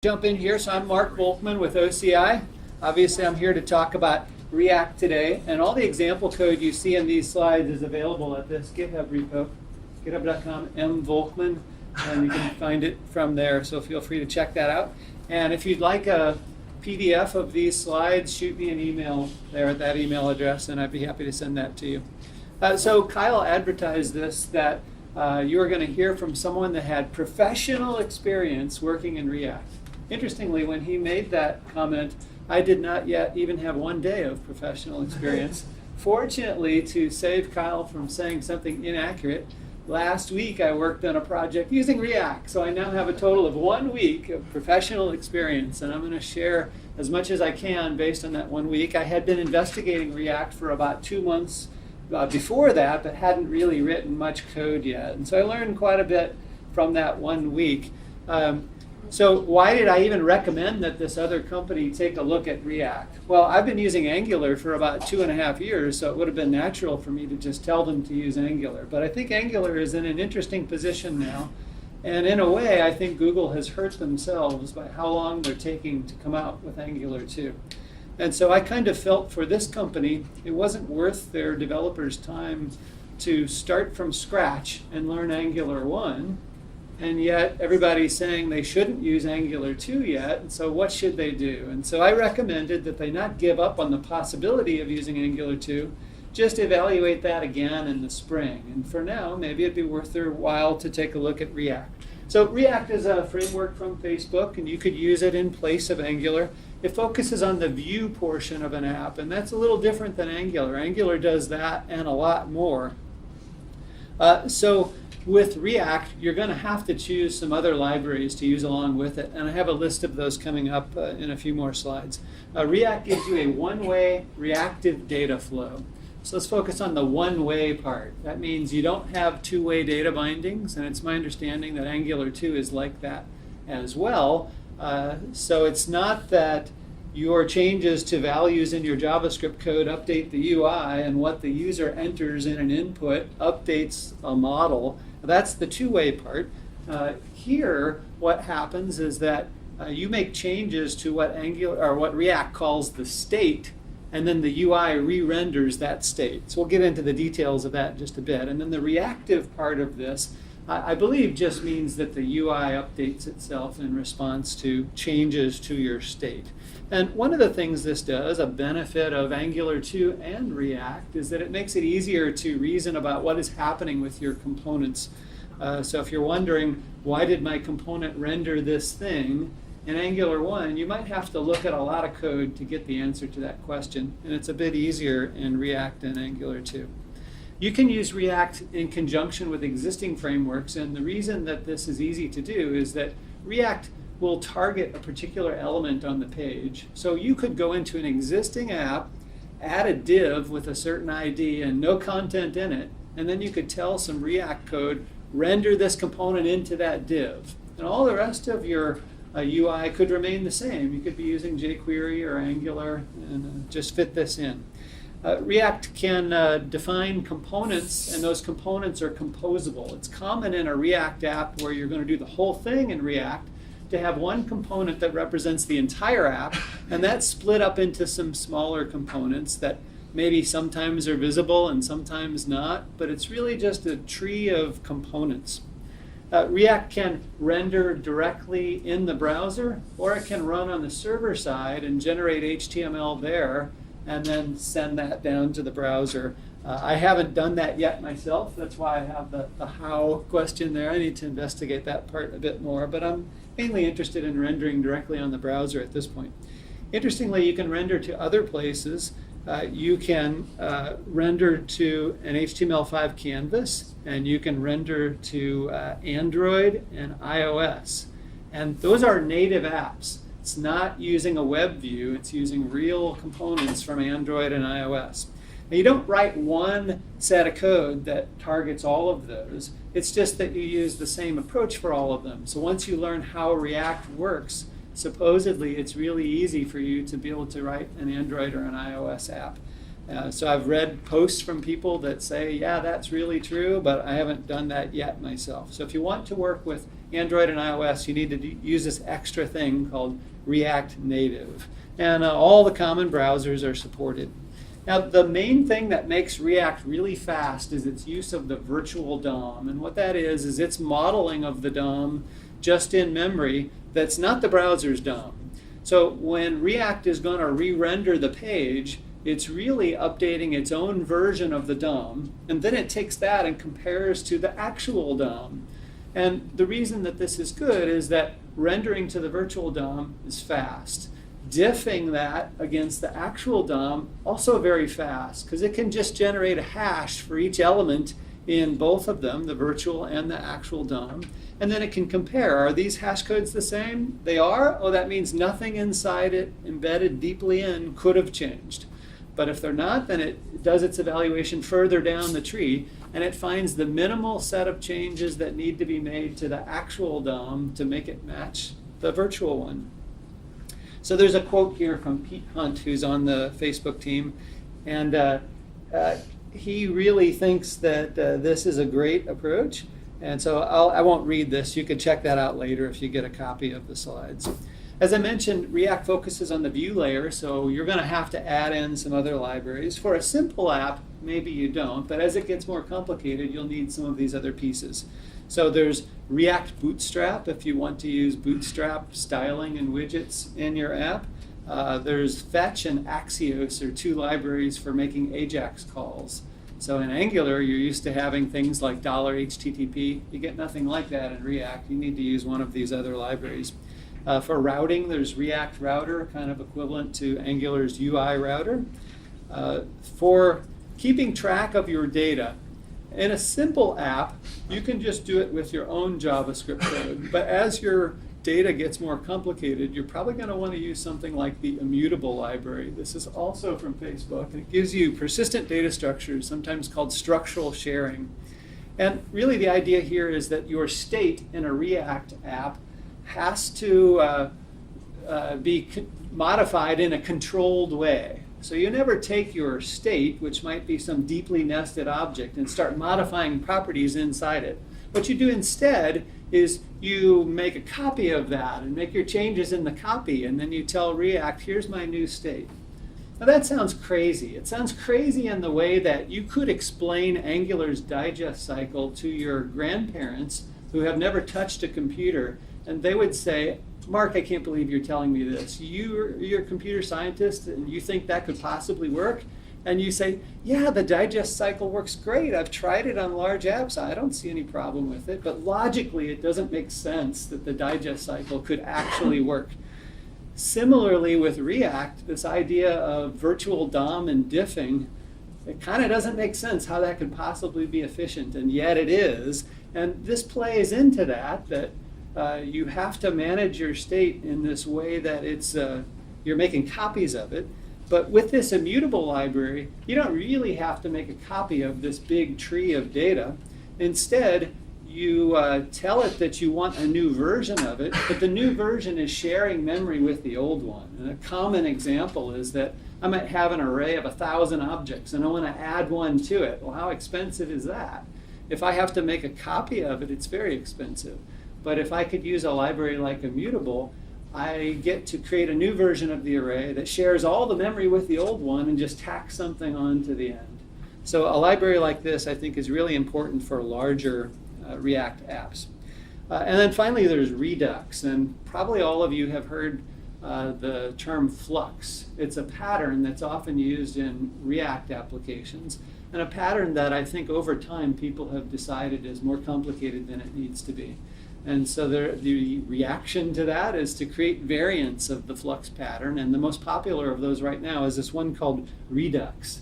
Jump in here. So I'm Mark Volkmann with OCI. Obviously, I'm here to talk about React today, and all the example code you see in these slides is available at this GitHub repo, github.com mvolkmann, and you can find it from there, so feel free to check that out. And if you'd like a PDF of these slides, shoot me an email there at that email address, and I'd be happy to send that to you. So Kyle advertised this, that you are going to hear from someone that had professional experience working in React. Interestingly, when he made that comment, I did not yet even have 1 day of professional experience. Fortunately, to save Kyle from saying something inaccurate, last week I worked on a project using React. So I now have a total of 1 week of professional experience, and I'm going to share as much as I can based on that 1 week. I had been investigating React for about 2 months before that, but hadn't really written much code yet. And so I learned quite a bit from that 1 week. So why did I even recommend that this other company take a look at React? Well, I've been using Angular for about 2.5 years, so it would have been natural for me to just tell them to use Angular. But I think Angular is in an interesting position now. And in a way, I think Google has hurt themselves by how long they're taking to come out with Angular 2. And so I kind of felt for this company, it wasn't worth their developers' time to start from scratch and learn Angular 1. And yet everybody's saying they shouldn't use Angular 2 yet, and so what should they do? And so I recommended that they not give up on the possibility of using Angular 2, just evaluate that again in the spring. And for now, maybe it'd be worth their while to take a look at React. So React is a framework from Facebook, and you could use it in place of Angular. It focuses on the view portion of an app, and that's a little different than Angular. Angular does that and a lot more. So with React, you're going to have to choose some other libraries to use along with it, and I have a list of those coming up in a few more slides. React gives you a one-way reactive data flow. So let's focus on the one-way part. That means you don't have two-way data bindings, and it's my understanding that Angular 2 is like that as well. So it's not that your changes to values in your JavaScript code update the UI, and what the user enters in an input updates a model. That's the two-way part. Here, what happens is that you make changes to what React calls the state, and then the UI re-renders that state. So we'll get into the details of that in just a bit. And then the reactive part of this, I believe, just means that the UI updates itself in response to changes to your state. And one of the things this does, a benefit of Angular 2 and React, is that it makes it easier to reason about what is happening with your components. So if you're wondering, why did my component render this thing? In Angular 1, you might have to look at a lot of code to get the answer to that question. And it's a bit easier in React than Angular 2. You can use React in conjunction with existing frameworks, and the reason that this is easy to do is that React will target a particular element on the page. So you could go into an existing app, add a div with a certain ID and no content in it, and then you could tell some React code, render this component into that div. And all the rest of your UI could remain the same. You could be using jQuery or Angular and just fit this in. React can define components, and those components are composable. It's common in a React app where you're going to do the whole thing in React to have one component that represents the entire app, and that's split up into some smaller components that maybe sometimes are visible and sometimes not, but it's really just a tree of components. React can render directly in the browser, or it can run on the server side and generate HTML there and then send that down to the browser. I haven't done that yet myself. That's why I have the how question there. I need to investigate that part a bit more, but I'm mainly interested in rendering directly on the browser at this point. Interestingly, you can render to other places. You can render to an HTML5 canvas, and you can render to Android and iOS. And those are native apps. It's not using a web view, it's using real components from Android and iOS. Now, you don't write one set of code that targets all of those. It's just that you use the same approach for all of them. So once you learn how React works, supposedly it's really easy for you to be able to write an Android or an iOS app. So I've read posts from people that say, yeah, that's really true, but I haven't done that yet myself. So if you want to work with Android and iOS, you need to use this extra thing called React Native. And all the common browsers are supported. Now, the main thing that makes React really fast is its use of the virtual DOM. And what that is it's modeling of the DOM just in memory that's not the browser's DOM. So when React is going to re-render the page, it's really updating its own version of the DOM, and then it takes that and compares to the actual DOM. And the reason that this is good is that rendering to the virtual DOM is fast. Diffing that against the actual DOM, also very fast, because it can just generate a hash for each element in both of them, the virtual and the actual DOM. And then it can compare. Are these hash codes the same? They are? Oh, that means nothing inside it, embedded deeply in, could have changed. But if they're not, then it does its evaluation further down the tree, and it finds the minimal set of changes that need to be made to the actual DOM to make it match the virtual one. So there's a quote here from Pete Hunt, who's on the Facebook team, and he really thinks that this is a great approach. And so I won't read this. You can check that out later if you get a copy of the slides. As I mentioned, React focuses on the view layer, so you're going to have to add in some other libraries. For a simple app, maybe you don't, but as it gets more complicated, you'll need some of these other pieces. So there's React Bootstrap if you want to use Bootstrap styling and widgets in your app. There's Fetch and Axios are two libraries for making AJAX calls. So in Angular, you're used to having things like $HTTP. You get nothing like that in React. You need to use one of these other libraries. For routing, there's React Router, kind of equivalent to Angular's UI router. For keeping track of your data, in a simple app, you can just do it with your own JavaScript code. But as your data gets more complicated, you're probably going to want to use something like the Immutable Library. This is also from Facebook, and it gives you persistent data structures, sometimes called structural sharing. And really the idea here is that your state in a React app has to be modified in a controlled way. So you never take your state, which might be some deeply nested object, and start modifying properties inside it. What you do instead is you make a copy of that and make your changes in the copy, and then you tell React, here's my new state. Now that sounds crazy. It sounds crazy in the way that you could explain Angular's digest cycle to your grandparents who have never touched a computer, and they would say, Mark, I can't believe you're telling me this. You're a computer scientist and you think that could possibly work? And you say, yeah, the digest cycle works great. I've tried it on large apps. I don't see any problem with it. But logically, it doesn't make sense that the digest cycle could actually work. Similarly with React, this idea of virtual DOM and diffing, it kind of doesn't make sense how that could possibly be efficient, and yet it is. And this plays into that you have to manage your state in this way that it's you're making copies of it. But with this immutable library, you don't really have to make a copy of this big tree of data. Instead, you tell it that you want a new version of it, but the new version is sharing memory with the old one. And a common example is that I might have an array of 1,000 objects and I want to add one to it. Well, how expensive is that? If I have to make a copy of it, it's very expensive. But if I could use a library like Immutable, I get to create a new version of the array that shares all the memory with the old one and just tack something on to the end. So a library like this, I think, is really important for larger React apps. And then finally, there's Redux. And probably all of you have heard the term flux. It's a pattern that's often used in React applications, and a pattern that I think over time people have decided is more complicated than it needs to be. And so the reaction to that is to create variants of the flux pattern, and the most popular of those right now is this one called Redux.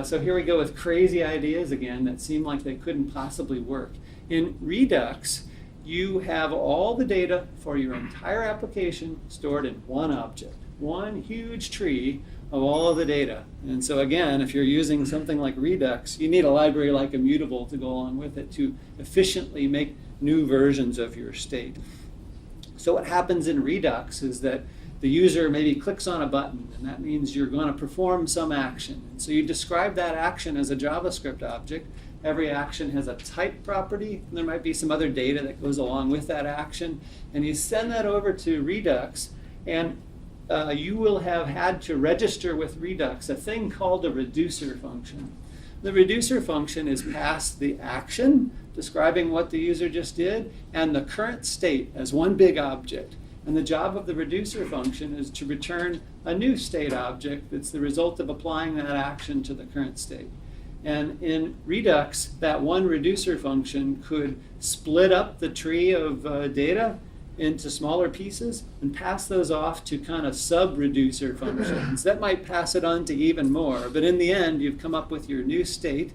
So here we go with crazy ideas again that seem like they couldn't possibly work. In Redux, you have all the data for your entire application stored in one object, one huge tree of all of the data. And so again, if you're using something like Redux, you need a library like Immutable to go along with it to efficiently make new versions of your state. So what happens in Redux is that the user maybe clicks on a button, and that means you're going to perform some action. And so you describe that action as a JavaScript object. Every action has a type property, and there might be some other data that goes along with that action. And you send that over to Redux, and you will have had to register with Redux a thing called a reducer function. The reducer function is past the action, describing what the user just did, and the current state as one big object. And the job of the reducer function is to return a new state object that's the result of applying that action to the current state. And in Redux, that one reducer function could split up the tree of data into smaller pieces and pass those off to kind of sub-reducer functions. That might pass it on to even more, but in the end, you've come up with your new state.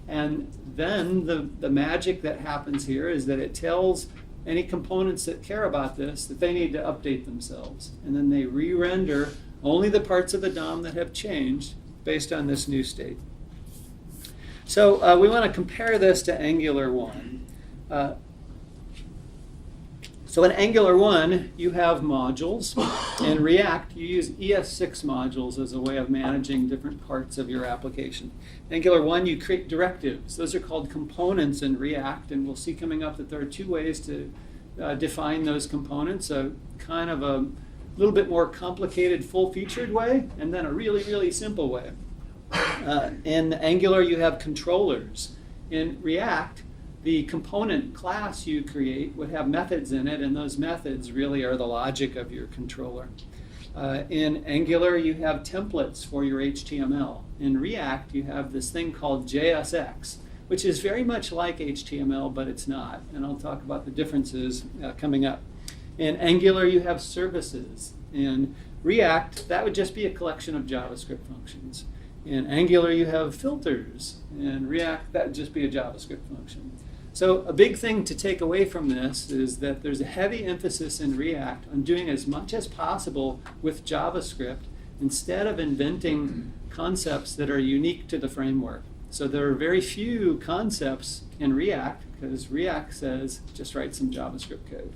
And then the magic that happens here is that it tells any components that care about this that they need to update themselves. And then they re-render only the parts of the DOM that have changed based on this new state. So we want to compare this to Angular 1. So in Angular 1, you have modules. In React, you use ES6 modules as a way of managing different parts of your application. In Angular 1, you create directives. Those are called components in React, and we'll see coming up that there are two ways to define those components, a kind of a little bit more complicated, full-featured way, and then a really, really simple way. In Angular, you have controllers. In React, the component class you create would have methods in it, and those methods really are the logic of your controller. In Angular, you have templates for your HTML. In React, you have this thing called JSX, which is very much like HTML, but it's not. And I'll talk about the differences coming up. In Angular, you have services. In React, that would just be a collection of JavaScript functions. In Angular, you have filters. In React, that would just be a JavaScript function. So a big thing to take away from this is that there's a heavy emphasis in React on doing as much as possible with JavaScript instead of inventing concepts that are unique to the framework. So there are very few concepts in React because React says just write some JavaScript code.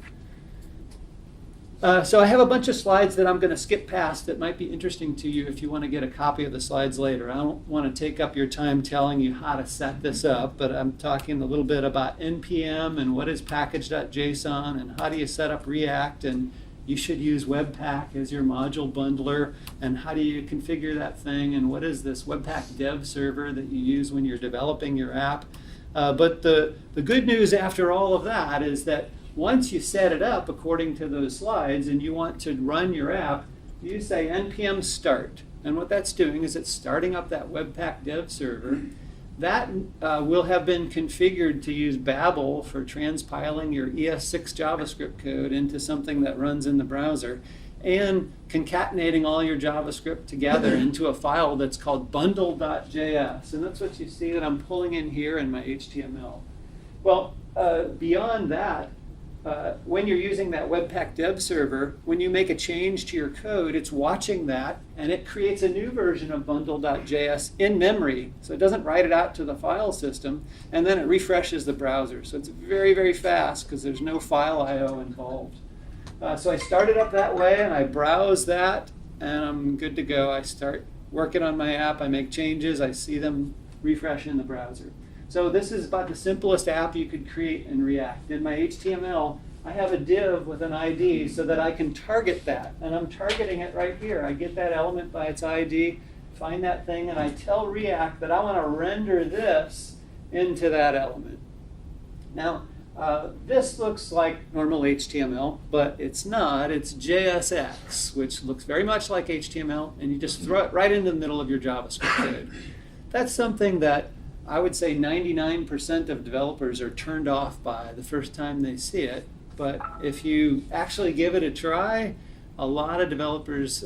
So I have a bunch of slides that I'm going to skip past that might be interesting to you if you want to get a copy of the slides later. I don't want to take up your time telling you how to set this up, but I'm talking a little bit about NPM and what is package.json and how do you set up React, and you should use Webpack as your module bundler, and how do you configure that thing, and what is this Webpack dev server that you use when you're developing your app. But the good news after all of that is that once you set it up according to those slides and you want to run your app, you say npm start. And what that's doing is it's starting up that Webpack dev server. That will have been configured to use Babel for transpiling your ES6 JavaScript code into something that runs in the browser and concatenating all your JavaScript together into a file that's called bundle.js. And that's what you see that I'm pulling in here in my HTML. Well, beyond that, when you're using that Webpack dev server, when you make a change to your code, it's watching that, and it creates a new version of bundle.js in memory. So it doesn't write it out to the file system, and then it refreshes the browser. So it's very, very fast because there's no file I/O involved. So I started up that way, and I browse that, and I'm good to go. I start working on my app. I make changes. I see them refresh in the browser. So this is about the simplest app you could create in React. In my HTML, I have a div with an ID so that I can target that. And I'm targeting it right here. I get that element by its ID, find that thing, and I tell React that I want to render this into that element. Now, this looks like normal HTML, but it's not. It's JSX, which looks very much like HTML, and you just throw it right into the middle of your JavaScript code. That's something that I would say 99% of developers are turned off by the first time they see it. But if you actually give it a try, a lot of developers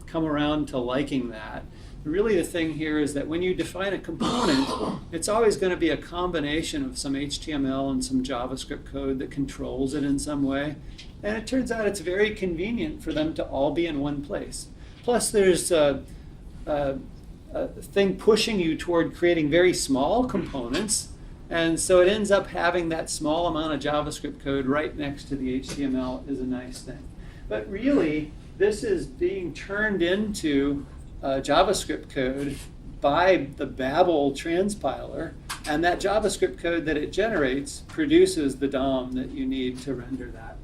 come around to liking that. Really the thing here is that when you define a component, it's always going to be a combination of some HTML and some JavaScript code that controls it in some way. And it turns out it's very convenient for them to all be in one place. Plus there's a thing pushing you toward creating very small components, and so it ends up having that small amount of JavaScript code right next to the HTML is a nice thing. But really, this is being turned into JavaScript code by the Babel transpiler, and that JavaScript code that it generates produces the DOM that you need to render that.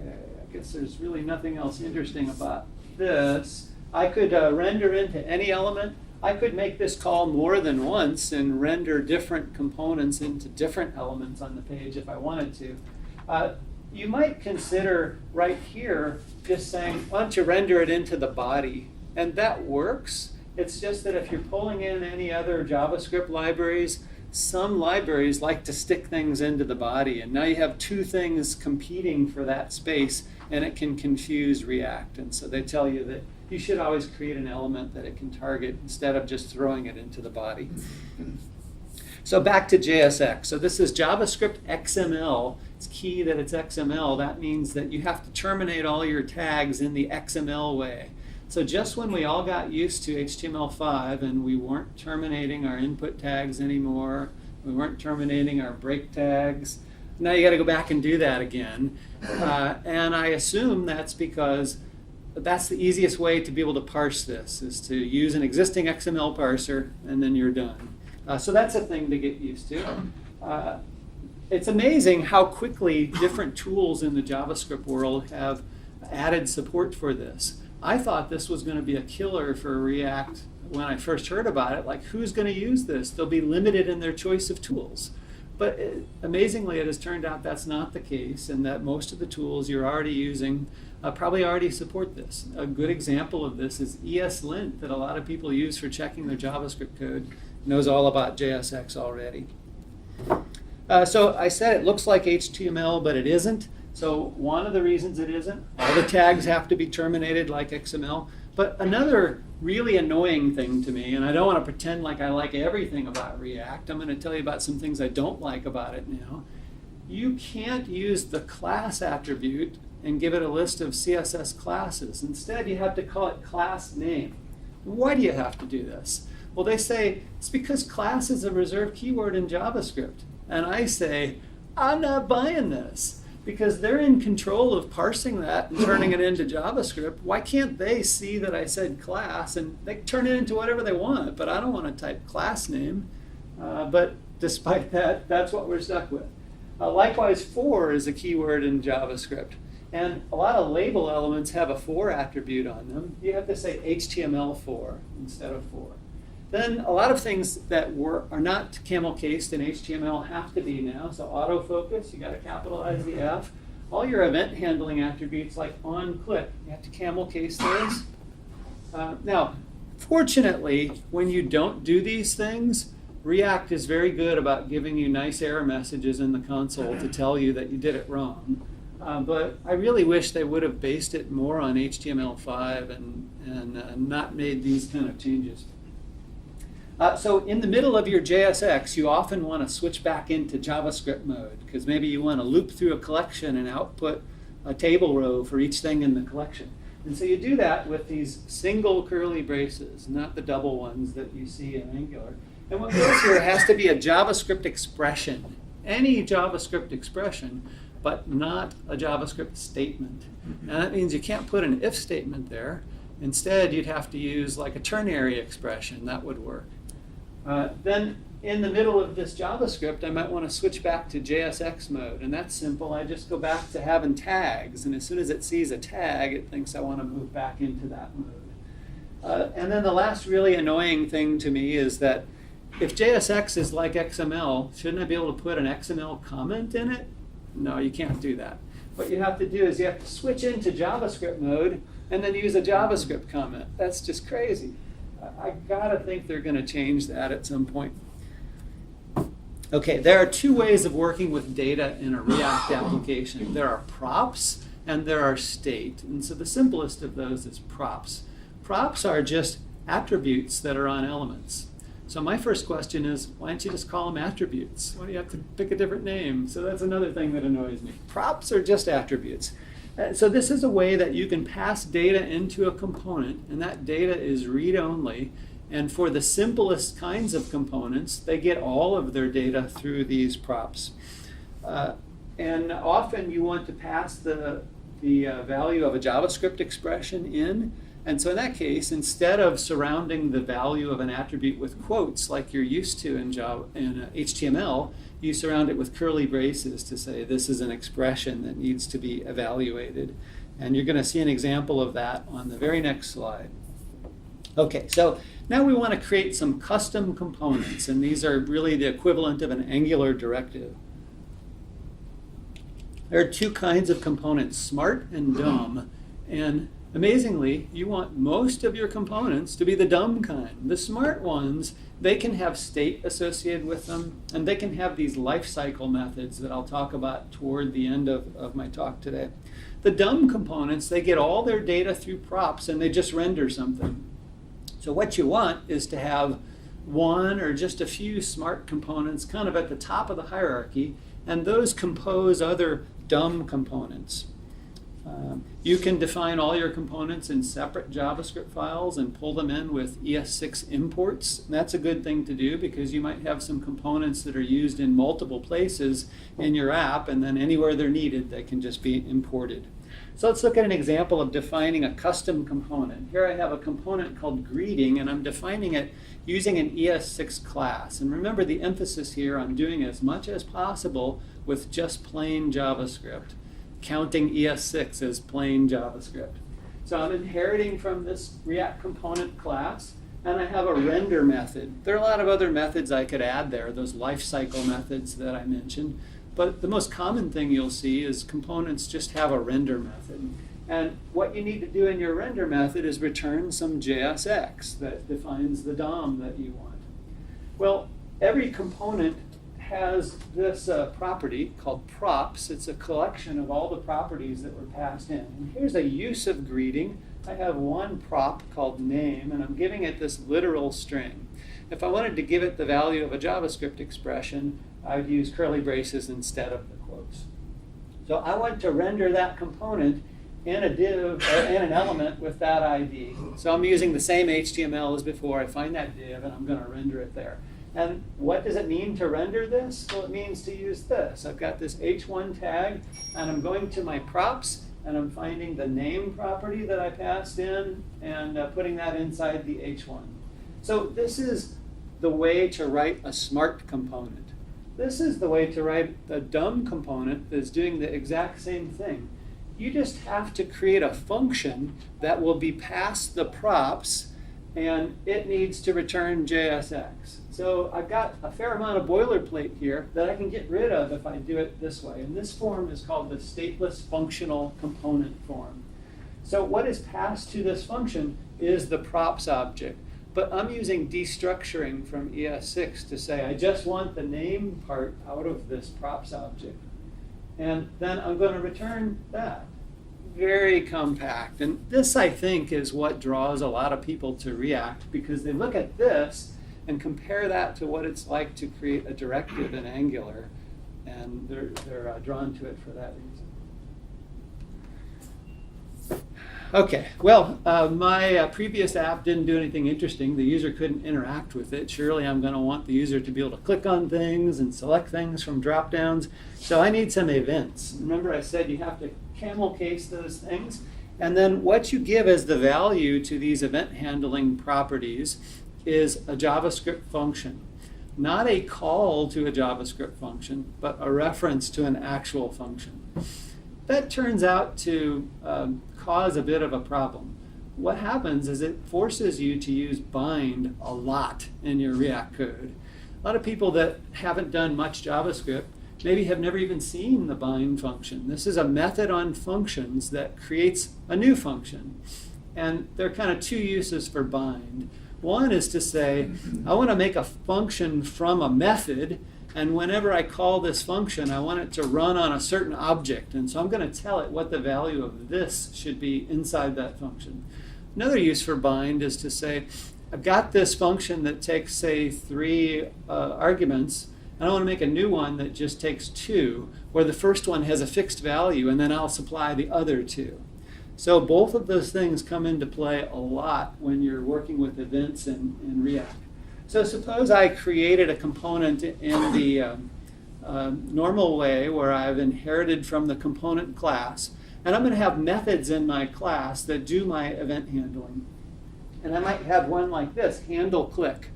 Okay, I guess there's really nothing else interesting about this. I could render into any element. I could make this call more than once and render different components into different elements on the page if I wanted to. You might consider right here just saying, why don't you render it into the body? And that works. It's just that if you're pulling in any other JavaScript libraries, some libraries like to stick things into the body. And now you have two things competing for that space, and it can confuse React. And so they tell you that you should always create an element that it can target instead of just throwing it into the body. So back to JSX. So this is JavaScript XML. It's key that it's XML. That means that you have to terminate all your tags in the XML way. So just when we all got used to HTML5 and we weren't terminating our input tags anymore, we weren't terminating our break tags, now you got to go back and do that again. And I assume that's because that's the easiest way to be able to parse this, is to use an existing XML parser, and then you're done. So that's a thing to get used to. It's amazing how quickly different tools in the JavaScript world have added support for this. I thought this was going to be a killer for React when I first heard about it. Like, who's going to use this? They'll be limited in their choice of tools. But amazingly, it has turned out that's not the case, and that most of the tools you're already using probably already support this. A good example of this is ESLint, that a lot of people use for checking their JavaScript code. Knows all about JSX already. So I said it looks like HTML, but it isn't. So one of the reasons it isn't, all the tags have to be terminated like XML. But another really annoying thing to me, and I don't want to pretend like I like everything about React. I'm going to tell you about some things I don't like about it now. You can't use the class attribute and give it a list of CSS classes. Instead, you have to call it class name. Why do you have to do this? Well, they say it's because class is a reserved keyword in JavaScript. And I say, I'm not buying this, because they're in control of parsing that and turning it into JavaScript. Why can't they see that I said class, and they can turn it into whatever they want, but I don't want to type class name. But despite that, that's what we're stuck with. Likewise, for is a keyword in JavaScript. And a lot of label elements have a for attribute on them. You have to say HTML for instead of for. Then a lot of things that are not camel cased in HTML have to be now. So autofocus, you got to capitalize the F. All your event handling attributes like on click, you have to camel case those. Now, fortunately, when you don't do these things, React is very good about giving you nice error messages in the console to tell you that you did it wrong. But I really wish they would have based it more on HTML5 and not made these kind of changes. So in the middle of your JSX, you often want to switch back into JavaScript mode, because maybe you want to loop through a collection and output a table row for each thing in the collection. And so you do that with these single curly braces, not the double ones that you see in Angular. And what goes here has to be a JavaScript expression, any JavaScript expression, but not a JavaScript statement. And that means you can't put an if statement there. Instead, you'd have to use like a ternary expression. That would work. Then in the middle of this JavaScript, I might want to switch back to JSX mode. And that's simple. I just go back to having tags. And as soon as it sees a tag, it thinks I want to move back into that mode. And then the last really annoying thing to me is that if JSX is like XML, shouldn't I be able to put an XML comment in it? No, you can't do that. What you have to do is you have to switch into JavaScript mode and then use a JavaScript comment. That's just crazy. I gotta think they're gonna change that at some point. Okay, there are two ways of working with data in a React application. There are props and there are state. And so the simplest of those is props. Props are just attributes that are on elements. So my first question is, why don't you just call them attributes? Why do you have to pick a different name? So that's another thing that annoys me. Props are just attributes. So this is a way that you can pass data into a component, and that data is read-only. And for the simplest kinds of components, they get all of their data through these props. And often you want to pass the the value of a JavaScript expression in. And so in that case, instead of surrounding the value of an attribute with quotes like you're used to in HTML, you surround it with curly braces to say this is an expression that needs to be evaluated. And you're going to see an example of that on the very next slide. Okay, so now we want to create some custom components, and these are really the equivalent of an Angular directive. There are two kinds of components, smart and dumb. And amazingly, you want most of your components to be the dumb kind. The smart ones, they can have state associated with them, and they can have these lifecycle methods that I'll talk about toward the end of my talk today. The dumb components, they get all their data through props, and they just render something. So what you want is to have one or just a few smart components kind of at the top of the hierarchy, and those compose other dumb components. You can define all your components in separate JavaScript files and pull them in with ES6 imports. And that's a good thing to do because you might have some components that are used in multiple places in your app, and then anywhere they're needed, they can just be imported. So let's look at an example of defining a custom component. Here I have a component called greeting, and I'm defining it using an ES6 class. And remember the emphasis here on doing as much as possible with just plain JavaScript, counting ES6 as plain JavaScript. So I'm inheriting from this React component class, and I have a render method. There are a lot of other methods I could add there, those lifecycle methods that I mentioned. But the most common thing you'll see is components just have a render method. And what you need to do in your render method is return some JSX that defines the DOM that you want. Well, every component has this property called props. It's a collection of all the properties that were passed in. And here's a use of greeting. I have one prop called name, and I'm giving it this literal string. If I wanted to give it the value of a JavaScript expression, I'd use curly braces instead of the quotes. So I want to render that component in a div or in an element with that ID. So I'm using the same HTML as before. I find that div, and I'm going to render it there. And what does it mean to render this? Well, it means to use this. I've got this h1 tag, and I'm going to my props, and I'm finding the name property that I passed in and putting that inside the h1. So this is the way to write a smart component. This is the way to write the dumb component that's doing the exact same thing. You just have to create a function that will be past the props, and it needs to return JSX. So I've got a fair amount of boilerplate here that I can get rid of if I do it this way. And this form is called the stateless functional component form. So what is passed to this function is the props object. But I'm using destructuring from ES6 to say I just want the name part out of this props object. And then I'm going to return that. Very compact. And this, I think, is what draws a lot of people to React, because they look at this and compare that to what it's like to create a directive in Angular, and they're drawn to it for that reason. Okay, well, my previous app didn't do anything interesting. The user couldn't interact with it. Surely I'm going to want the user to be able to click on things and select things from drop-downs. So I need some events. Remember I said you have to camel case those things. And then what you give as the value to these event handling properties is a JavaScript function. Not a call to a JavaScript function, but a reference to an actual function. That turns out to cause a bit of a problem. What happens is it forces you to use bind a lot in your React code. A lot of people that haven't done much JavaScript maybe have never even seen the bind function. This is a method on functions that creates a new function. And there are kind of two uses for bind. One is to say, I want to make a function from a method, and whenever I call this function, I want it to run on a certain object. And so I'm going to tell it what the value of this should be inside that function. Another use for bind is to say, I've got this function that takes, say, 3 arguments, and I want to make a new one that just takes 2, where the first one has a fixed value, and then I'll supply the other 2. So both of those things come into play a lot when you're working with events in React. So suppose I created a component in the normal way where I've inherited from the component class, And I'm going to have methods in my class that do my event handling. And I might have one like this, handle click.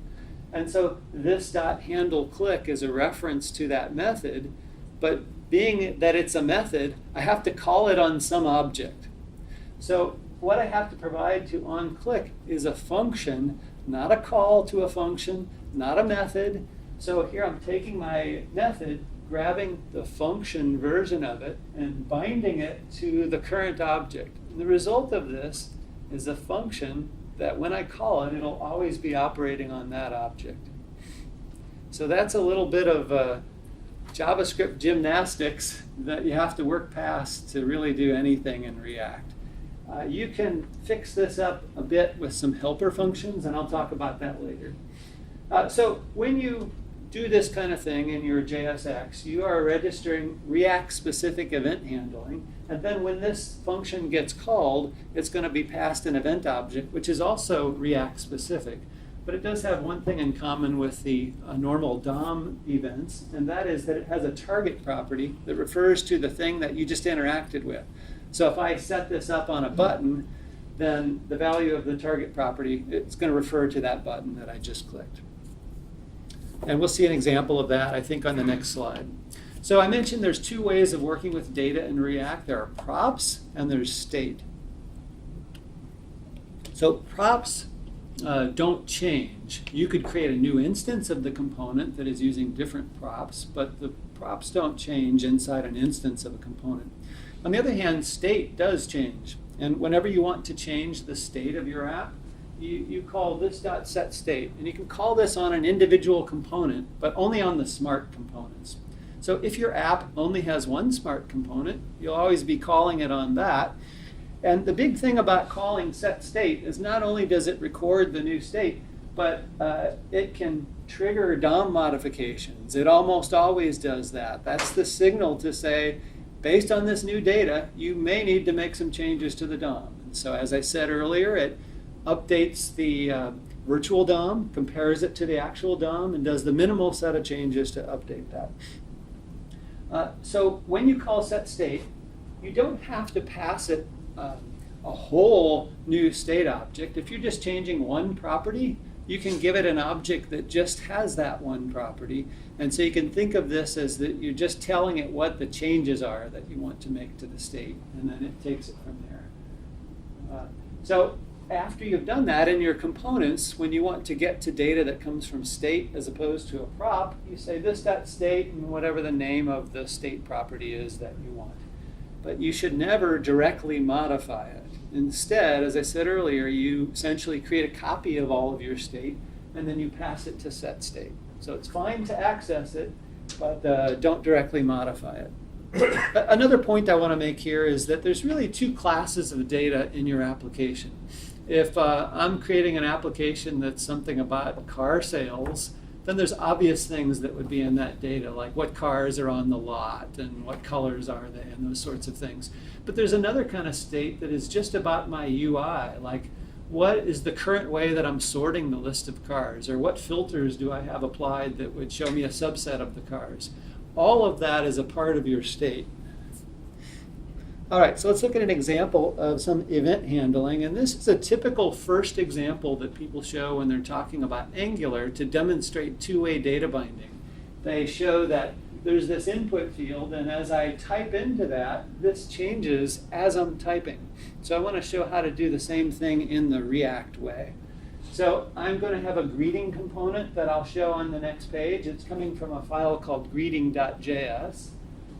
And so this dot handle click is a reference to that method, but being that it's a method, I have to call it on some object. So what I have to provide to onClick is a function, not a call to a function, not a method. So here I'm taking my method, grabbing the function version of it, and binding it to the current object. And the result of this is a function that when I call it, it'll always be operating on that object. So that's a little bit of JavaScript gymnastics that you have to work past to really do anything in React. You can fix this up a bit with some helper functions, and I'll talk about that later. So when you do this kind of thing in your JSX, you are registering React-specific event handling, and then when this function gets called, it's going to be passed an event object, which is also React-specific. But it does have one thing in common with the normal DOM events, and that is that it has a target property that refers to the thing that you just interacted with. So if I set this up on a button, then the value of the target property, it's going to refer to that button that I just clicked. And we'll see an example of that, I think, on the next slide. So I mentioned there's two ways of working with data in React. There are props and there's state. So props don't change. You could create a new instance of the component that is using different props, but the props don't change inside an instance of a component. On the other hand, state does change. And whenever you want to change the state of your app, you call this .setState. And you can call this on an individual component, but only on the smart components. So if your app only has one smart component, you'll always be calling it on that. And the big thing about calling setState is not only does it record the new state, but it can trigger DOM modifications. It almost always does that. That's the signal to say, based on this new data, you may need to make some changes to the DOM. And so as I said earlier, it updates the virtual DOM, compares it to the actual DOM, and does the minimal set of changes to update that. So when you call setState, you don't have to pass it a whole new state object. If you're just changing one property, you can give it an object that just has that one property. And so you can think of this as that you're just telling it what the changes are that you want to make to the state, and then it takes it from there. So after you've done that in your components, when you want to get to data that comes from state as opposed to a prop, you say this.state and whatever the name of the state property is that you want. But you should never directly modify it. Instead, as I said earlier, you essentially create a copy of all of your state, and then you pass it to setState. So it's fine to access it, but don't directly modify it. Another point I want to make here is that there's really two classes of data in your application. If I'm creating an application that's something about car sales, then there's obvious things that would be in that data, like what cars are on the lot and what colors are they and those sorts of things. But there's another kind of state that is just about my UI, like what is the current way that I'm sorting the list of cars, or what filters do I have applied that would show me a subset of the cars. All of that is a part of your state. All right, so let's look at an example of some event handling. And this is a typical first example that people show when they're talking about Angular to demonstrate two-way data binding. They show that there's this input field, and as I type into that, this changes as I'm typing. So I want to show how to do the same thing in the React way. So I'm going to have a greeting component that I'll show on the next page. It's coming from a file called greeting.js.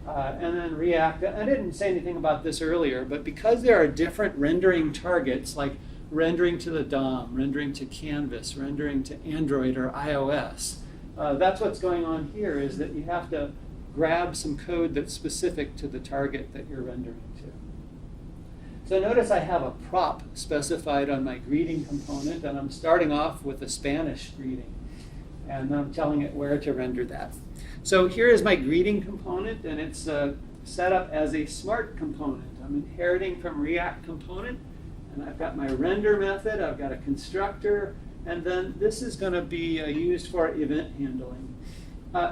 And then React, I didn't say anything about this earlier, but because there are different rendering targets, like rendering to the DOM, rendering to Canvas, rendering to Android or iOS, that's what's going on here, is that you have to grab some code that's specific to the target that you're rendering to. So notice I have a prop specified on my greeting component, and I'm starting off with a Spanish greeting. And I'm telling it where to render that. So here is my greeting component, and it's set up as a smart component. I'm inheriting from React component, and I've got my render method, I've got a constructor, and then this is going to be used for event handling.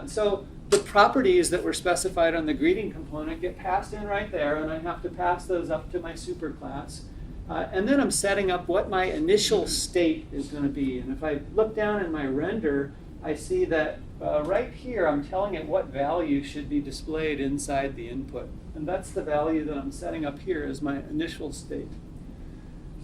So the properties that were specified on the greeting component get passed in right there, and I have to pass those up to my superclass. And then I'm setting up what my initial state is going to be. And if I look down in my render, I see that right here I'm telling it what value should be displayed inside the input. And that's the value that I'm setting up here as my initial state.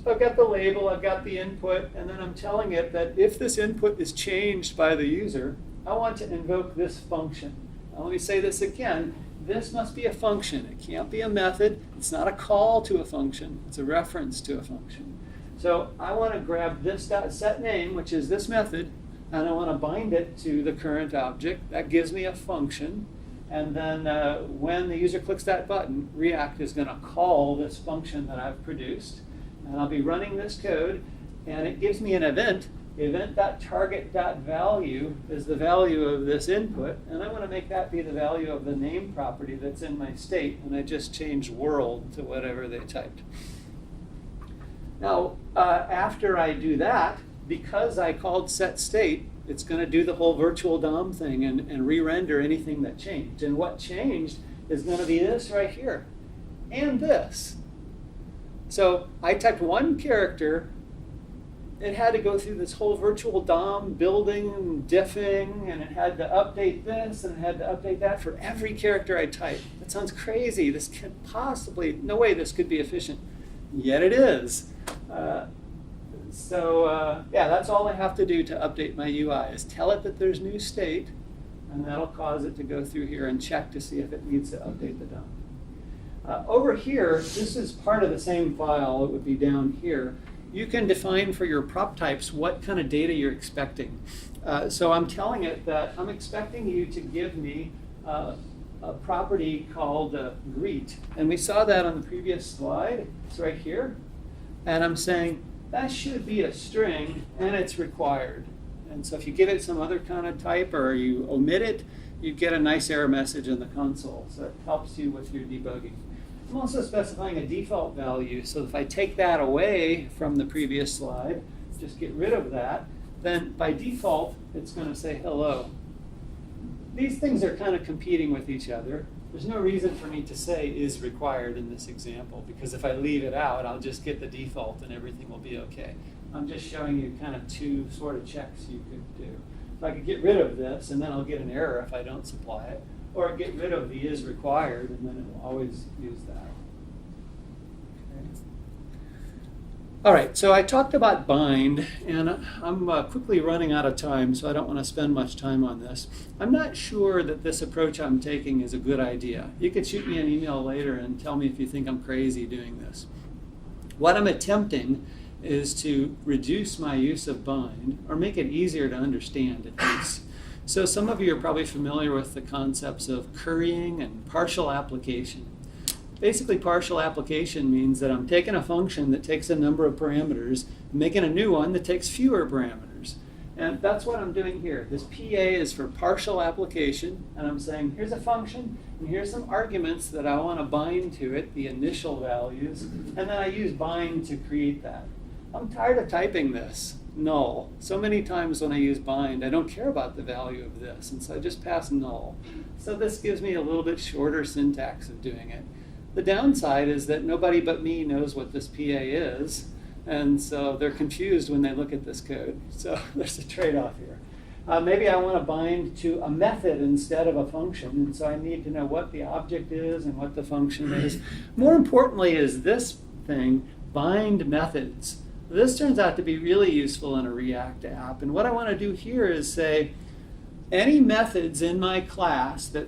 So I've got the label, I've got the input, and then I'm telling it that if this input is changed by the user, I want to invoke this function. Now let me say this again. This must be a function. It can't be a method. It's not a call to a function. It's a reference to a function. So I want to grab this .setName, which is this method, and I want to bind it to the current object. That gives me a function. And then when the user clicks that button, React is going to call this function that I've produced. And I'll be running this code, and it gives me an event. Event.target.value is the value of this input, and I want to make that be the value of the name property that's in my state, and I just changed world to whatever they typed. Now, after I do that, because I called setState, it's going to do the whole virtual DOM thing and re-render anything that changed. And what changed is going to be this right here, and this. So I typed one character. It had to go through this whole virtual DOM building and diffing, and it had to update this, and it had to update that for every character I typed. That sounds crazy. This can't possibly, no way this could be efficient. Yet it is. Yeah, that's all I have to do to update my UI is tell it that there's new state, and that'll cause it to go through here and check to see if it needs to update the DOM. Over here, this is part of the same file. It would be down here. You can define for your prop types what kind of data you're expecting. So I'm telling it that I'm expecting you to give me a property called greet. And we saw that on the previous slide. It's right here. And I'm saying that should be a string, and it's required. And so if you give it some other kind of type or you omit it, you get a nice error message in the console. So it helps you with your debugging. I'm also specifying a default value, so if I take that away from the previous slide, just get rid of that, then by default, it's going to say hello. These things are kind of competing with each other. There's no reason for me to say is required in this example, because if I leave it out, I'll just get the default and everything will be okay. I'm just showing you kind of two sort of checks you could do. If I could get rid of this, and then I'll get an error if I don't supply it, or get rid of the is required, and then it will always use that. Okay. All right, so I talked about bind, and I'm quickly running out of time, so I don't want to spend much time on this. I'm not sure that this approach I'm taking is a good idea. You could shoot me an email later and tell me if you think I'm crazy doing this. What I'm attempting is to reduce my use of bind, or make it easier to understand at least. So some of you are probably familiar with the concepts of currying and partial application. Basically, partial application means that I'm taking a function that takes a number of parameters, making a new one that takes fewer parameters. And that's what I'm doing here. This PA is for partial application, and I'm saying here's a function, and here's some arguments that I want to bind to it, the initial values, and then I use bind to create that. I'm tired of typing this. Null. So many times when I use bind, I don't care about the value of this, and so I just pass null. So this gives me a little bit shorter syntax of doing it. The downside is that nobody but me knows what this PA is, and so they're confused when they look at this code. So there's a trade-off here. Maybe I want to bind to a method instead of a function, and so I need to know what the object is and what the function is. More importantly is this thing, bind methods. This turns out to be really useful in a React app. And what I want to do here is say, any methods in my class that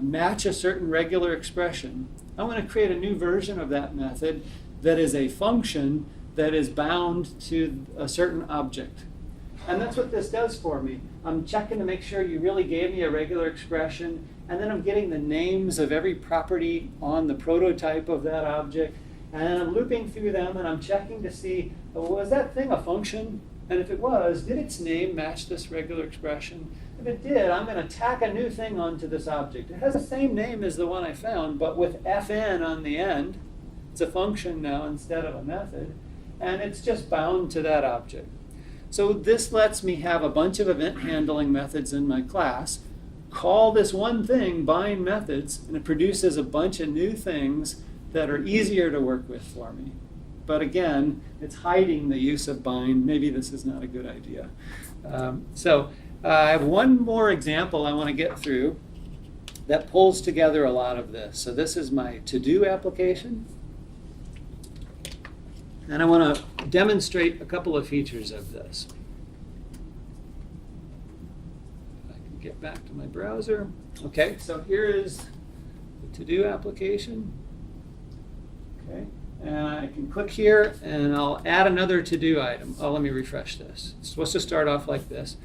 match a certain regular expression, I want to create a new version of that method that is a function that is bound to a certain object. And that's what this does for me. I'm checking to make sure you really gave me a regular expression, and then I'm getting the names of every property on the prototype of that object. And I'm looping through them, and I'm checking to see, was that thing a function? And if it was, did its name match this regular expression? If it did, I'm going to tack a new thing onto this object. It has the same name as the one I found, but with fn on the end. It's a function now instead of a method, and it's just bound to that object. So this lets me have a bunch of event handling methods in my class, call this one thing bind methods, and it produces a bunch of new things that are easier to work with for me. But again, it's hiding the use of bind. Maybe this is not a good idea. I have one more example I want to get through that pulls together a lot of this. So this is my to-do application. And I want to demonstrate a couple of features of this. If I can get back to my browser. Okay, so here is the to-do application. Okay, and I can click here and I'll add another to-do item. Oh, let me refresh this. It's supposed to start off like this.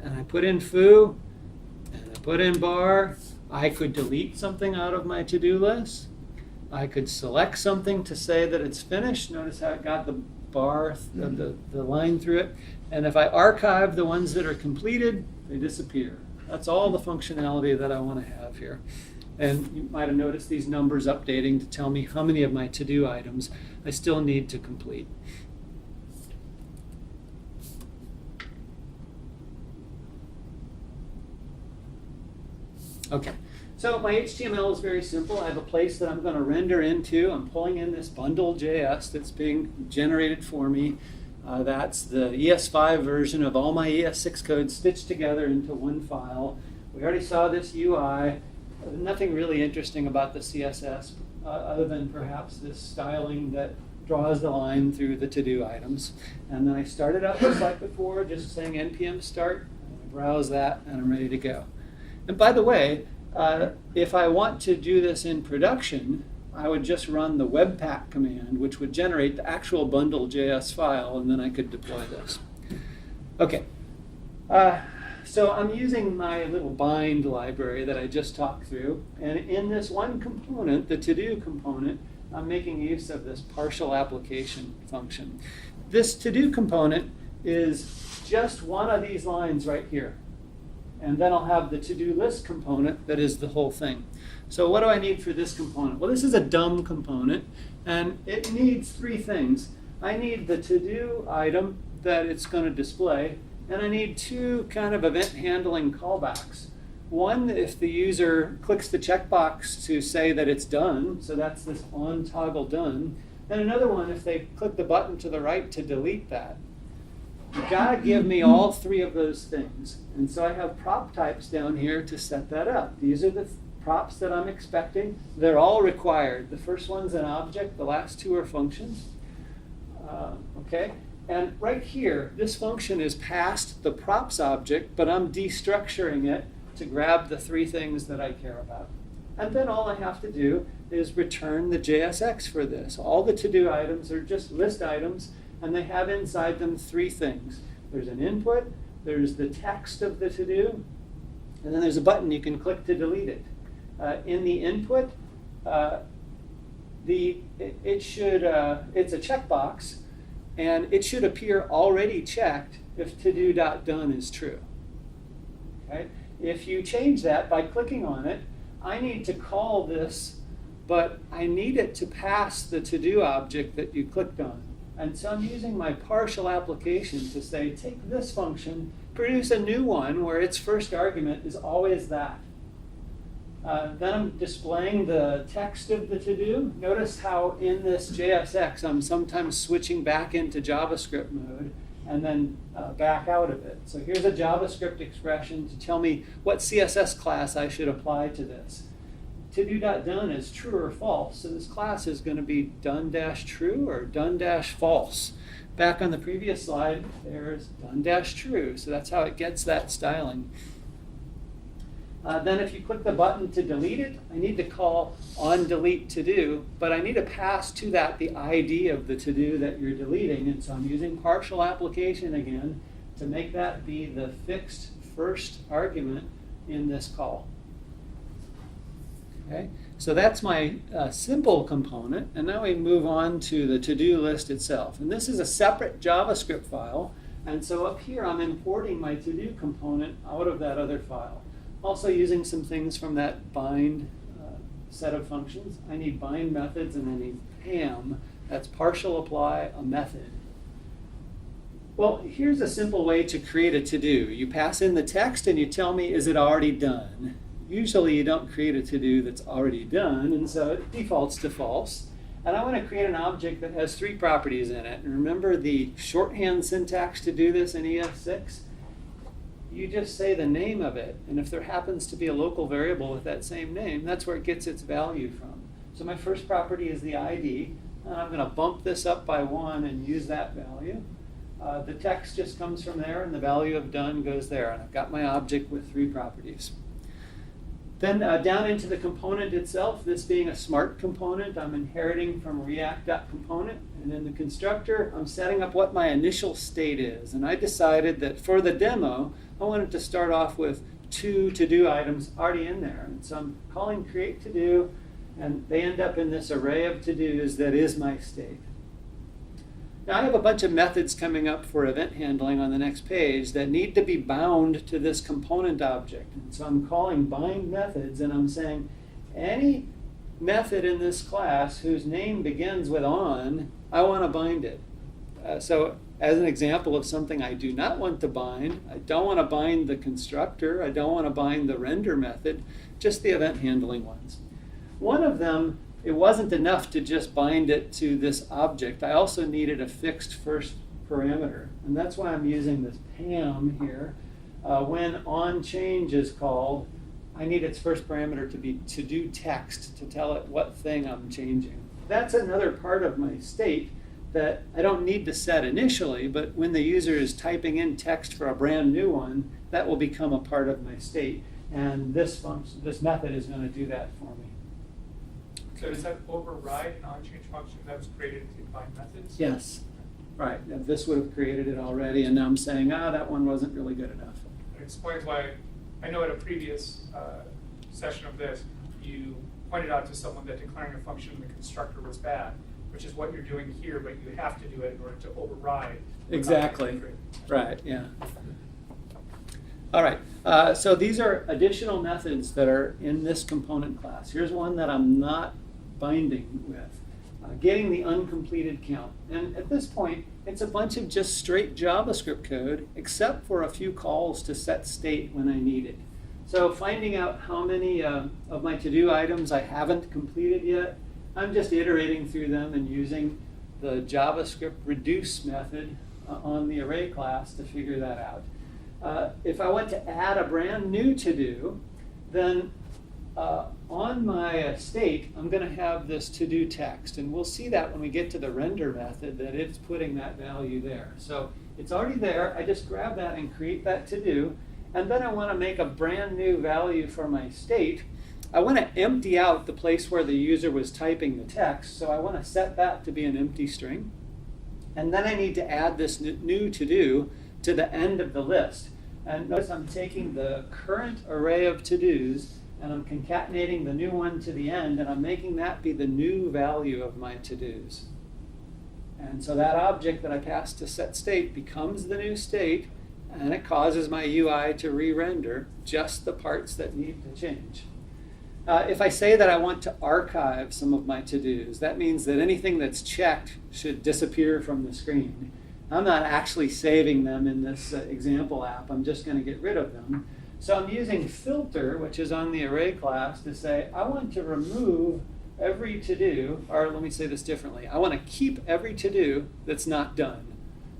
And I put in foo, and I put in bar. I could delete something out of my to-do list. I could select something to say that it's finished. Notice how it got the bar, the line through it. And if I archive the ones that are completed, they disappear. That's all the functionality that I want to have here. And you might have noticed these numbers updating to tell me how many of my to-do items I still need to complete. Okay, so my HTML is very simple. I have a place that I'm going to render into. I'm pulling in this bundle.js that's being generated for me. That's the ES5 version of all my ES6 code stitched together into one file. We already saw this UI. Nothing really interesting about the CSS other than perhaps this styling that draws the line through the to-do items. And then I start it up just like before, just saying npm start. I browse that, and I'm ready to go. And by the way, if I want to do this in production, I would just run the webpack command, which would generate the actual bundle.js file, and then I could deploy this. Okay, so I'm using my little bind library that I just talked through. And in this one component, the to-do component, I'm making use of this partial application function. This to-do component is just one of these lines right here. And then I'll have the to-do list component that is the whole thing. So what do I need for this component? Well, this is a dumb component, and it needs three things. I need the to-do item that it's going to display, and I need two kind of event handling callbacks. One, if the user clicks the checkbox to say that it's done, so that's this on toggle done. And another one, if they click the button to the right to delete that. You've got to give me all three of those things. And so I have prop types down here to set that up. These are the props that I'm expecting. They're all required. The first one's an object. The last two are functions. Okay. And right here, this function is past the props object, but I'm destructuring it to grab the three things that I care about. And then all I have to do is return the JSX for this. All the to-do items are just list items, and they have inside them three things. There's an input, there's the text of the to-do, and then there's a button you can click to delete it. In the input, it's a checkbox, and it should appear already checked if to-do.done is true. Okay? If you change that by clicking on it, I need to call this, but I need it to pass the to-do object that you clicked on. And so I'm using my partial application to say, take this function, produce a new one where its first argument is always that. Then I'm displaying the text of the to-do. Notice how in this JSX I'm sometimes switching back into JavaScript mode and then back out of it. So here's a JavaScript expression to tell me what CSS class I should apply to this. To-do.done is true or false, so this class is going to be done-true or done-false. Back on the previous slide, there's done-true, so that's how it gets that styling. Then if you click the button to delete it, I need to call onDeleteToDo, but I need to pass to that the ID of the to-do that you're deleting, and so I'm using partial application again to make that be the fixed first argument in this call. Okay, so that's my simple component, and now we move on to the to-do list itself. And this is a separate JavaScript file, and so up here I'm importing my to-do component out of that other file. Also using some things from that bind set of functions. I need bind methods and I need PAM. That's partial apply a method. Well, here's a simple way to create a to-do. You pass in the text and you tell me, is it already done? Usually you don't create a to-do that's already done, and so it defaults to false. And I want to create an object that has 3 properties in it. And remember the shorthand syntax to do this in ES6? You just say the name of it, and if there happens to be a local variable with that same name, that's where it gets its value from. So my first property is the ID, and I'm going to bump this up by 1 and use that value. The text just comes from there, and the value of done goes there, and I've got my object with 3 properties. Then down into the component itself, this being a smart component, I'm inheriting from React.component, and in the constructor, I'm setting up what my initial state is. And I decided that for the demo, I wanted to start off with 2 to-do items already in there. And so I'm calling create to-do, and they end up in this array of to-dos that is my state. Now I have a bunch of methods coming up for event handling on the next page that need to be bound to this component object. And so I'm calling bind methods, and I'm saying any method in this class whose name begins with on, I want to bind it. So as an example of something I do not want to bind, I don't want to bind the constructor, I don't want to bind the render method, just the event handling ones. One of them, it wasn't enough to just bind it to this object. I also needed a fixed first parameter. And that's why I'm using this PAM here. When onChange is called, I need its first parameter to be to-do text to tell it what thing I'm changing. That's another part of my state that I don't need to set initially, but when the user is typing in text for a brand new one, that will become a part of my state. And this function, this method is going to do that for me. So does that override an onChange function that was created to bind methods? Yes. Right. Now, this would have created it already, and now I'm saying, that one wasn't really good enough. It explains why, I know at a previous session of this, you pointed out to someone that declaring a function in the constructor was bad, which is what you're doing here, but you have to do it in order to override. Exactly. Right, yeah. All right, so these are additional methods that are in this component class. Here's one that I'm not binding with. Getting the uncompleted count. And at this point, it's a bunch of just straight JavaScript code, except for a few calls to set state when I need it. So finding out how many of my to-do items I haven't completed yet, I'm just iterating through them and using the JavaScript reduce method on the array class to figure that out. If I want to add a brand new to-do, then on my state, I'm going to have this to-do text. And we'll see that when we get to the render method, that it's putting that value there. So it's already there. I just grab that and create that to-do. And then I want to make a brand new value for my state. I want to empty out the place where the user was typing the text. So I want to set that to be an empty string. And then I need to add this new to-do to the end of the list. And notice I'm taking the current array of to-dos and I'm concatenating the new one to the end, and I'm making that be the new value of my to-dos. And so that object that I passed to set state becomes the new state, and it causes my UI to re-render just the parts that need to change. If I say that I want to archive some of my to-dos, that means that anything that's checked should disappear from the screen. I'm not actually saving them in this example app. I'm just going to get rid of them. So I'm using filter, which is on the array class, to say I want to remove every to-do, or let me say this differently. I want to keep every to-do that's not done.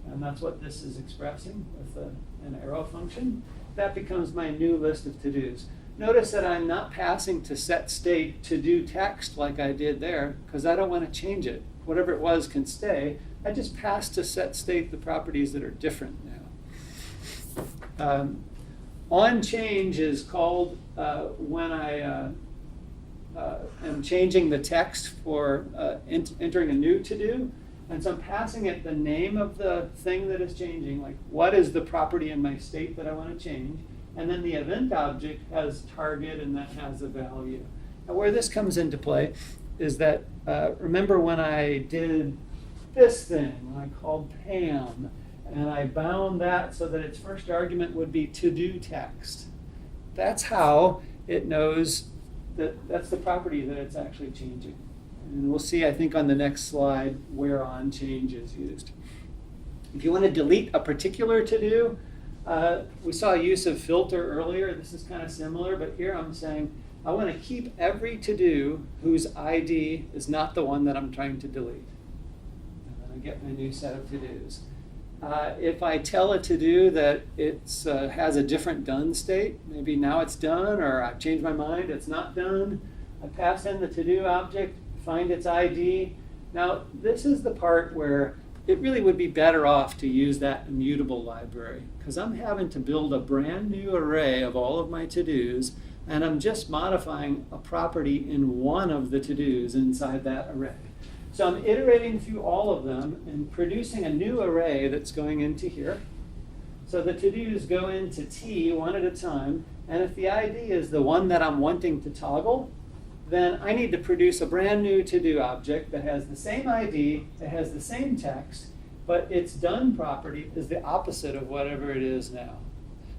And that's what this is expressing with an arrow function. That becomes my new list of to-dos. Notice that I'm not passing to set state to-do text like I did there, because I don't want to change it. Whatever it was can stay. I just pass to set state the properties that are different now. OnChange is called when I am changing the text for entering a new to-do. And so I'm passing it the name of the thing that is changing, like what is the property in my state that I want to change. And then the event object has target and that has a value. Now where this comes into play is that, remember when I did this thing, when I called PAM, and I bound that so that its first argument would be to-do text. That's how it knows that that's the property that it's actually changing. And we'll see, I think, on the next slide where onChange is used. If you want to delete a particular to-do, we saw use of filter earlier. This is kind of similar, but here I'm saying I want to keep every to-do whose ID is not the one that I'm trying to delete. And then I get my new set of to-dos. If I tell a to-do that it has a different done state, maybe now it's done, or I've changed my mind, it's not done, I pass in the to-do object, find its ID. Now, this is the part where it really would be better off to use that immutable library, because I'm having to build a brand new array of all of my to-dos, and I'm just modifying a property in one of the to-dos inside that array. So I'm iterating through all of them and producing a new array that's going into here. So the to-dos go into T one at a time, and if the ID is the one that I'm wanting to toggle, then I need to produce a brand new to-do object that has the same ID, that has the same text, but its done property is the opposite of whatever it is now.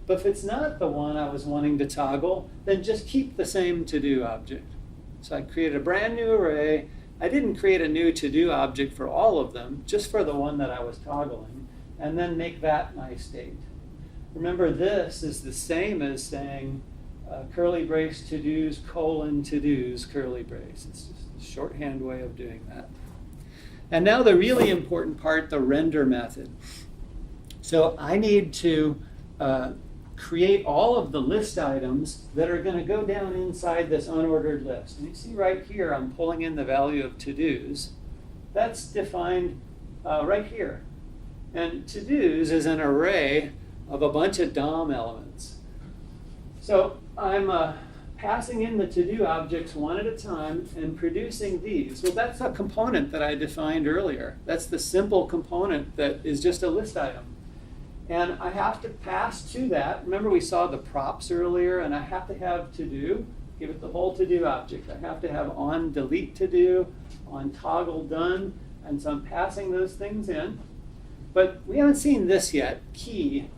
But if it's not the one I was wanting to toggle, then just keep the same to-do object. So I created a brand new array. I didn't create a new to-do object for all of them, just for the one that I was toggling, and then make that my state. Remember, this is the same as saying curly brace to-dos colon to-dos curly brace. It's just a shorthand way of doing that. And now the really important part, the render method. So I need to create all of the list items that are going to go down inside this unordered list. And you see right here, I'm pulling in the value of to-dos. That's defined right here. And to-dos is an array of a bunch of DOM elements. So I'm passing in the to-do objects one at a time and producing these. Well, that's a component that I defined earlier. That's the simple component that is just a list item. And I have to pass to that. Remember, we saw the props earlier, and I have to have to-do, give it the whole to-do object. I have to have on delete to-do, on toggle done, and so I'm passing those things in. But we haven't seen this yet, key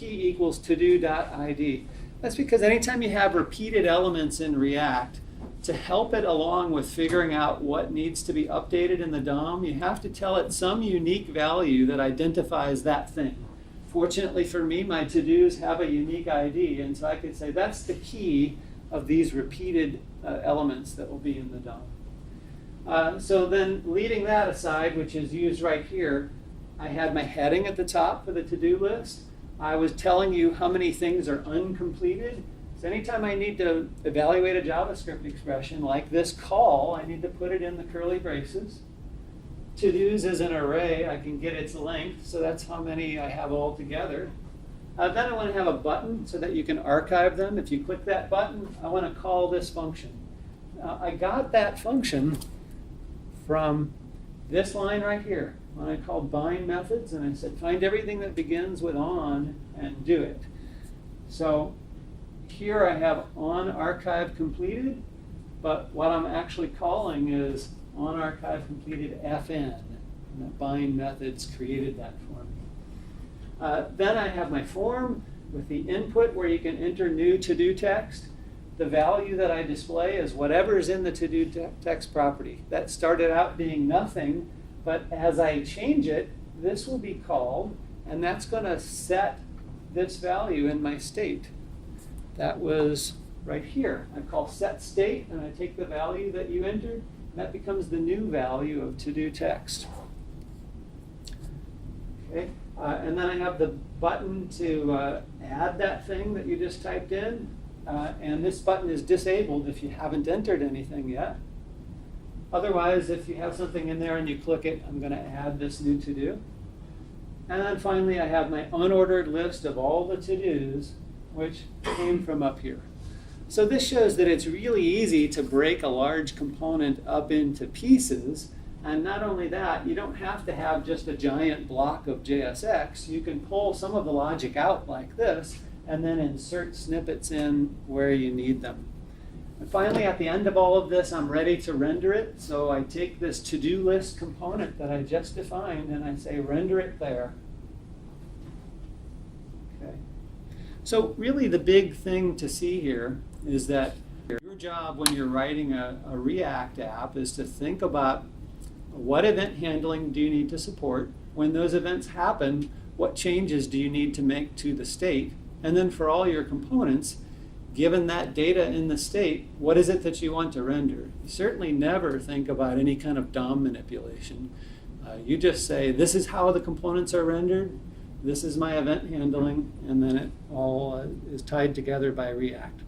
equals to-do.id. That's because anytime you have repeated elements in React, to help it along with figuring out what needs to be updated in the DOM, you have to tell it some unique value that identifies that thing. Fortunately for me, my to-dos have a unique ID, and so I could say that's the key of these repeated elements that will be in the DOM. So then leaving that aside, which is used right here, I had my heading at the top for the to-do list. I was telling you how many things are uncompleted. So anytime I need to evaluate a JavaScript expression like this call, I need to put it in the curly braces. To-dos is an array. I can get its length, so that's how many I have all together. Then I want to have a button so that you can archive them. If you click that button, I want to call this function. Now, I got that function from this line right here, when I called bind methods, and I said find everything that begins with on and do it. So here I have on archive completed, but what I'm actually calling is on archive completed fn, and the bind methods created that for me. Then I have my form with the input where you can enter new to-do text. The value that I display is whatever is in the to-do text property. That started out being nothing, but as I change it, this will be called, and that's going to set this value in my state. That was right here. I call set state, and I take the value that you entered. That becomes the new value of to-do text. Okay, and then I have the button to add that thing that you just typed in, and this button is disabled if you haven't entered anything yet. Otherwise, if you have something in there and you click it, I'm going to add this new to-do. And then finally, I have my unordered list of all the to-dos, which came from up here. So this shows that it's really easy to break a large component up into pieces. And not only that, you don't have to have just a giant block of JSX. You can pull some of the logic out like this and then insert snippets in where you need them. And finally, at the end of all of this, I'm ready to render it. So I take this to-do list component that I just defined and I say render it there. Okay. So really the big thing to see here is that your job when you're writing a React app is to think about what event handling do you need to support? When those events happen, what changes do you need to make to the state? And then for all your components, given that data in the state, what is it that you want to render? You certainly never think about any kind of DOM manipulation. You just say, this is how the components are rendered, this is my event handling, and then it all is tied together by React.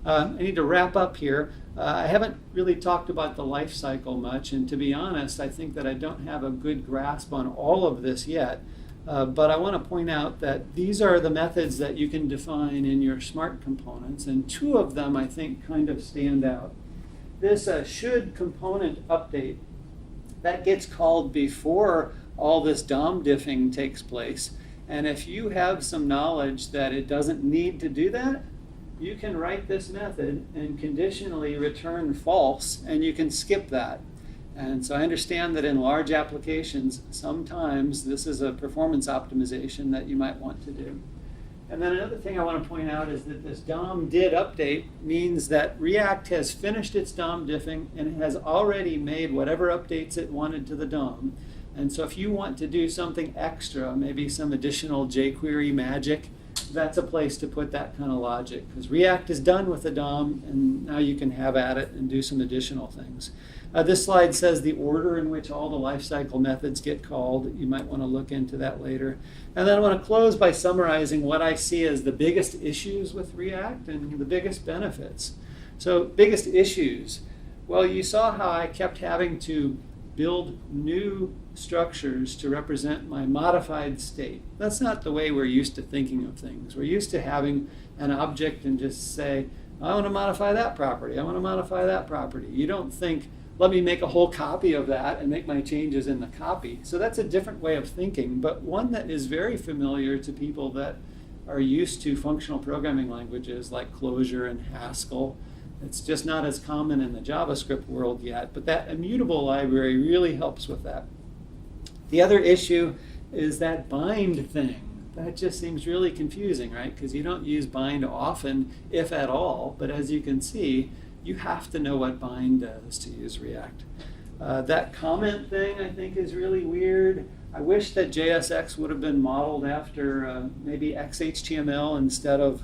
I need to wrap up here. I haven't really talked about the life cycle much, and to be honest, I think that I don't have a good grasp on all of this yet. But I want to point out that these are the methods that you can define in your smart components, and two of them I think kind of stand out. This should component update, that gets called before all this DOM diffing takes place. And if you have some knowledge that it doesn't need to do that, you can write this method and conditionally return false, and you can skip that. And so I understand that in large applications, sometimes this is a performance optimization that you might want to do. And then another thing I want to point out is that this DOM did update means that React has finished its DOM diffing and it has already made whatever updates it wanted to the DOM. And so if you want to do something extra, maybe some additional jQuery magic, that's a place to put that kind of logic, because React is done with the DOM and now you can have at it and do some additional things. This slide says the order in which all the lifecycle methods get called. You might want to look into that later. And then I want to close by summarizing what I see as the biggest issues with React and the biggest benefits. So biggest issues. Well, you saw how I kept having to build new structures to represent my modified state. That's not the way we're used to thinking of things. We're used to having an object and just say, I want to modify that property. I want to modify that property. You don't think, let me make a whole copy of that and make my changes in the copy. So that's a different way of thinking, but one that is very familiar to people that are used to functional programming languages like Clojure and Haskell. It's just not as common in the JavaScript world yet, but that immutable library really helps with that. The other issue is that bind thing. That just seems really confusing, right? Because you don't use bind often, if at all, but as you can see, you have to know what bind does to use React. That comment thing I think is really weird. I wish that JSX would have been modeled after maybe XHTML instead of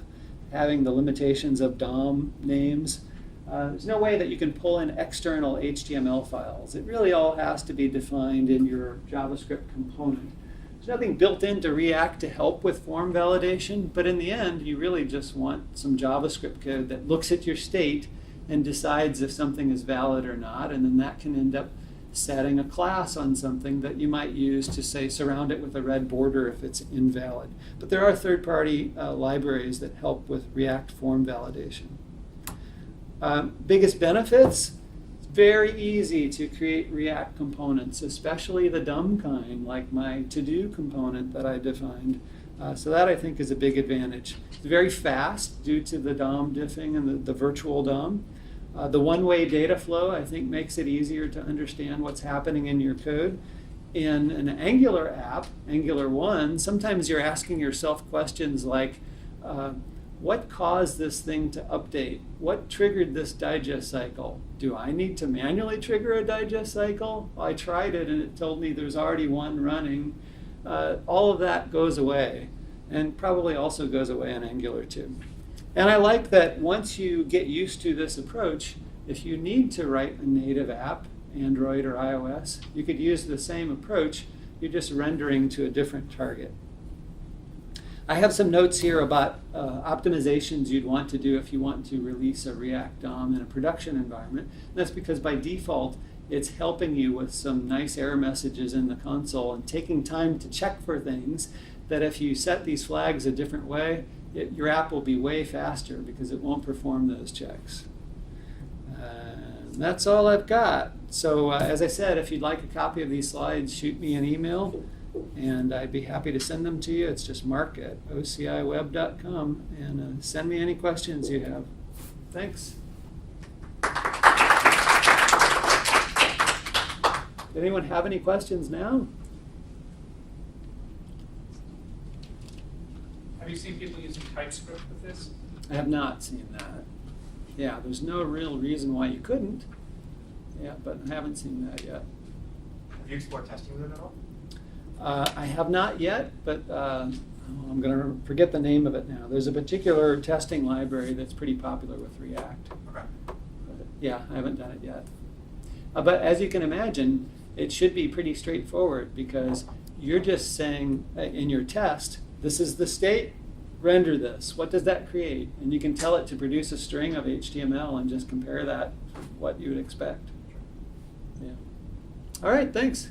having the limitations of DOM names. There's no way that you can pull in external HTML files. It really all has to be defined in your JavaScript component. There's nothing built into React to help with form validation, but in the end, you really just want some JavaScript code that looks at your state and decides if something is valid or not, and then that can end up setting a class on something that you might use to, say, surround it with a red border if it's invalid. But there are third-party libraries that help with React form validation. Biggest benefits? It's very easy to create React components, especially the dumb kind, like my to-do component that I defined. So that I think is a big advantage. It's very fast due to the DOM diffing and the virtual DOM. The one-way data flow, I think, makes it easier to understand what's happening in your code. In an Angular app, Angular 1, sometimes you're asking yourself questions like, what caused this thing to update? What triggered this digest cycle? Do I need to manually trigger a digest cycle? Well, I tried it and it told me there's already one running. All of that goes away, and probably also goes away in Angular 2. And I like that once you get used to this approach, if you need to write a native app, Android or iOS, you could use the same approach. You're just rendering to a different target. I have some notes here about optimizations you'd want to do if you want to release a React DOM in a production environment. And that's because by default, it's helping you with some nice error messages in the console and taking time to check for things that if you set these flags a different way, your app will be way faster because it won't perform those checks. And that's all I've got. So as I said, if you'd like a copy of these slides, shoot me an email and I'd be happy to send them to you. It's just mark@ociweb.com, and send me any questions you have. Thanks. Did anyone have any questions now? Have you seen people using Typescript with this? I have not seen that. Yeah, there's no real reason why you couldn't. Yeah, but I haven't seen that yet. Have you explored testing with it at all? I have not yet, but I'm going to forget the name of it now. There's a particular testing library that's pretty popular with React. Okay. But yeah, I haven't done it yet. But as you can imagine, it should be pretty straightforward because you're just saying in your test, this is the state, render this. What does that create? And you can tell it to produce a string of HTML and just compare that to what you would expect. Yeah. All right, thanks.